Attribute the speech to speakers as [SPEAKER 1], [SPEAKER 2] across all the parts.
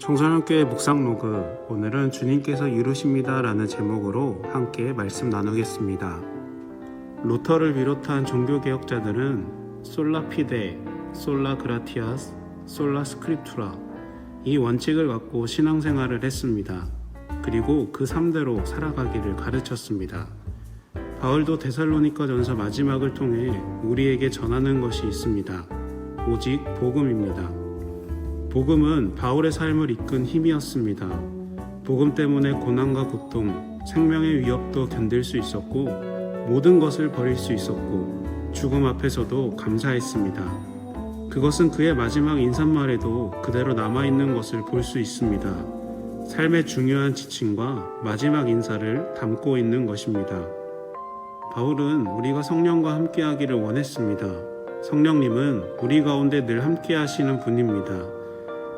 [SPEAKER 1] 청소년교회 묵상로그, 오늘은 주님께서 이루십니다 라는 제목으로 함께 말씀 나누겠습니다. 루터를 비롯한 종교개혁자들은 솔라 피데, 솔라 그라티아스, 솔라 스크립투라 이 원칙을 갖고 신앙생활을 했습니다. 그리고 그 3대로 살아가기를 가르쳤습니다. 바울도 데살로니가전서 마지막을 통해 우리에게 전하는 것이 있습니다. 오직 복음입니다. 복음은 바울의 삶을 이끈 힘이었습니다. 복음 때문에 고난과 고통, 생명의 위협도 견딜 수 있었고 모든 것을 버릴 수 있었고 죽음 앞에서도 감사했습니다. 그것은 그의 마지막 인사말에도 그대로 남아있는 것을 볼 수 있습니다. 삶의 중요한 지침과 마지막 인사를 담고 있는 것입니다. 바울은 우리가 성령과 함께하기를 원했습니다. 성령님은 우리 가운데 늘 함께 하시는 분입니다.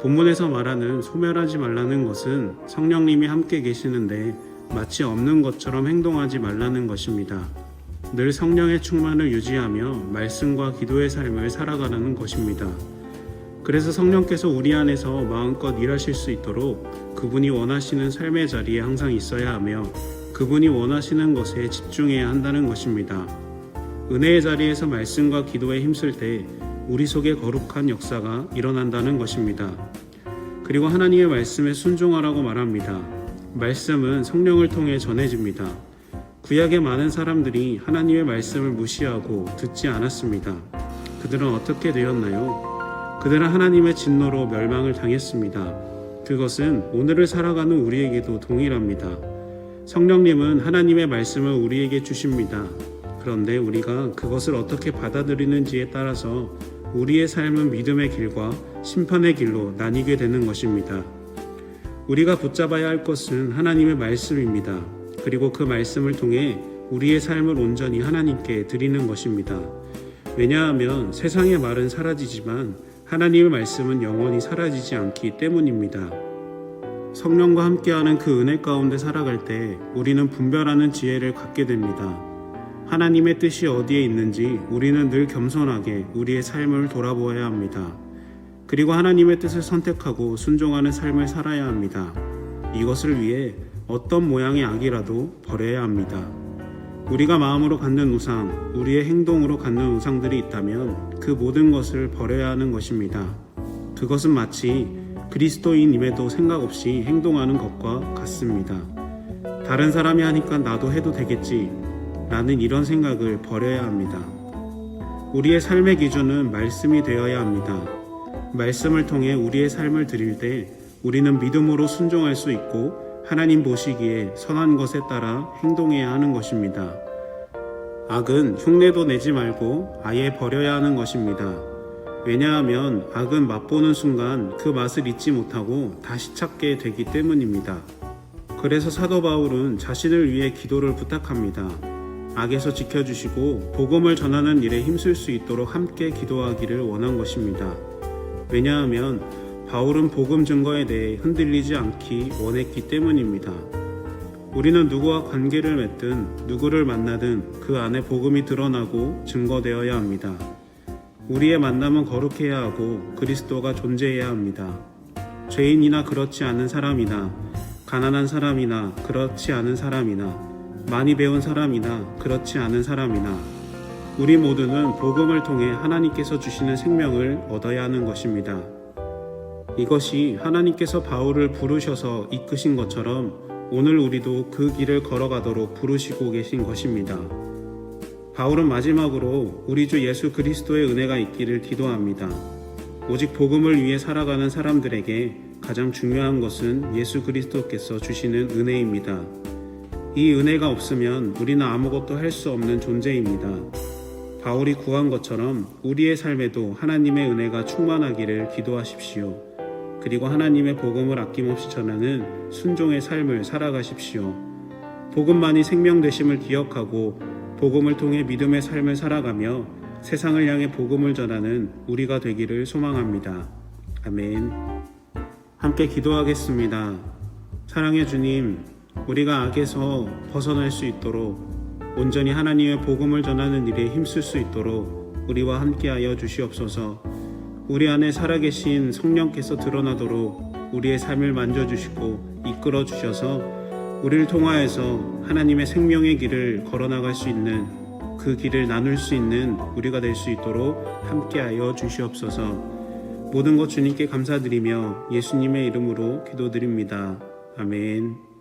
[SPEAKER 1] 본문에서 말하는 소멸하지 말라는 것은 성령님이 함께 계시는데 마치 없는 것처럼 행동하지 말라는 것입니다. 늘 성령의 충만을 유지하며 말씀과 기도의 삶을 살아가라는 것입니다. 그래서 성령께서 우리 안에서 마음껏 일하실 수 있도록 그분이 원하시는 삶의 자리에 항상 있어야 하며 그분이 원하시는 것에 집중해야 한다는 것입니다. 은혜의 자리에서 말씀과 기도에 힘쓸 때 우리 속에 거룩한 역사가 일어난다는 것입니다. 그리고 하나님의 말씀에 순종하라고 말합니다. 말씀은 성령을 통해 전해집니다. 구약의 많은 사람들이 하나님의 말씀을 무시하고 듣지 않았습니다. 그들은 어떻게 되었나요? 그들은 하나님의 진노로 멸망을 당했습니다. 그것은 오늘을 살아가는 우리에게도 동일합니다. 성령님은 하나님의 말씀을 우리에게 주십니다. 그런데 우리가 그것을 어떻게 받아들이는지에 따라서 우리의 삶은 믿음의 길과 심판의 길로 나뉘게 되는 것입니다. 우리가 붙잡아야 할 것은 하나님의 말씀입니다. 그리고 그 말씀을 통해 우리의 삶을 온전히 하나님께 드리는 것입니다. 왜냐하면 세상의 말은 사라지지만 하나님의 말씀은 영원히 사라지지 않기 때문입니다. 성령과 함께하는 그 은혜 가운데 살아갈 때 우리는 분별하는 지혜를 갖게 됩니다. 하나님의 뜻이 어디에 있는지 우리는 늘 겸손하게 우리의 삶을 돌아보아야 합니다. 그리고 하나님의 뜻을 선택하고 순종하는 삶을 살아야 합니다. 이것을 위해 어떤 모양의 악이라도 버려야 합니다. 우리가 마음으로 갖는 우상, 우리의 행동으로 갖는 우상들이 있다면 그 모든 것을 버려야 하는 것입니다. 그것은 마치 그리스도인임에도 생각 없이 행동하는 것과 같습니다. 다른 사람이 하니까 나도 해도 되겠지 라는 이런 생각을 버려야 합니다. 우리의 삶의 기준은 말씀이 되어야 합니다. 말씀을 통해 우리의 삶을 드릴 때 우리는 믿음으로 순종할 수 있고 하나님 보시기에 선한 것에 따라 행동해야 하는 것입니다. 악은 흉내도 내지 말고 아예 버려야 하는 것입니다. 왜냐하면 악은 맛보는 순간 그 맛을 잊지 못하고 다시 찾게 되기 때문입니다. 그래서 사도 바울은 자신을 위해 기도를 부탁합니다. 악에서 지켜주시고 복음을 전하는 일에 힘쓸 수 있도록 함께 기도하기를 원한 것입니다. 왜냐하면 바울은 복음 증거에 대해 흔들리지 않기 원했기 때문입니다. 우리는 누구와 관계를 맺든 누구를 만나든 그 안에 복음이 드러나고 증거되어야 합니다. 우리의 만남은 거룩해야 하고 그리스도가 존재해야 합니다. 죄인이나 그렇지 않은 사람이나 가난한 사람이나 그렇지 않은 사람이나 많이 배운 사람이나 그렇지 않은 사람이나 우리 모두는 복음을 통해 하나님께서 주시는 생명을 얻어야 하는 것입니다. 이것이 하나님께서 바울을 부르셔서 이끄신 것처럼 오늘 우리도 그 길을 걸어가도록 부르시고 계신 것입니다. 바울은 마지막으로 우리 주 예수 그리스도의 은혜가 있기를 기도합니다. 오직 복음을 위해 살아가는 사람들에게 가장 중요한 것은 예수 그리스도께서 주시는 은혜입니다. 이 은혜가 없으면 우리는 아무것도 할 수 없는 존재입니다. 바울이 구한 것처럼 우리의 삶에도 하나님의 은혜가 충만하기를 기도하십시오. 그리고 하나님의 복음을 아낌없이 전하는 순종의 삶을 살아가십시오. 복음만이 생명 되심을 기억하고 복음을 통해 믿음의 삶을 살아가며 세상을 향해 복음을 전하는 우리가 되기를 소망합니다. 아멘. 함께 기도하겠습니다. 사랑의 주님, 우리가 악에서 벗어날 수 있도록 온전히 하나님의 복음을 전하는 일에 힘쓸 수 있도록 우리와 함께하여 주시옵소서. 우리 안에 살아계신 성령께서 드러나도록 우리의 삶을 만져주시고 이끌어 주셔서 우리를 통하여서 하나님의 생명의 길을 걸어나갈 수 있는, 그 길을 나눌 수 있는 우리가 될 수 있도록 함께하여 주시옵소서. 모든 것 주님께 감사드리며 예수님의 이름으로 기도드립니다. 아멘.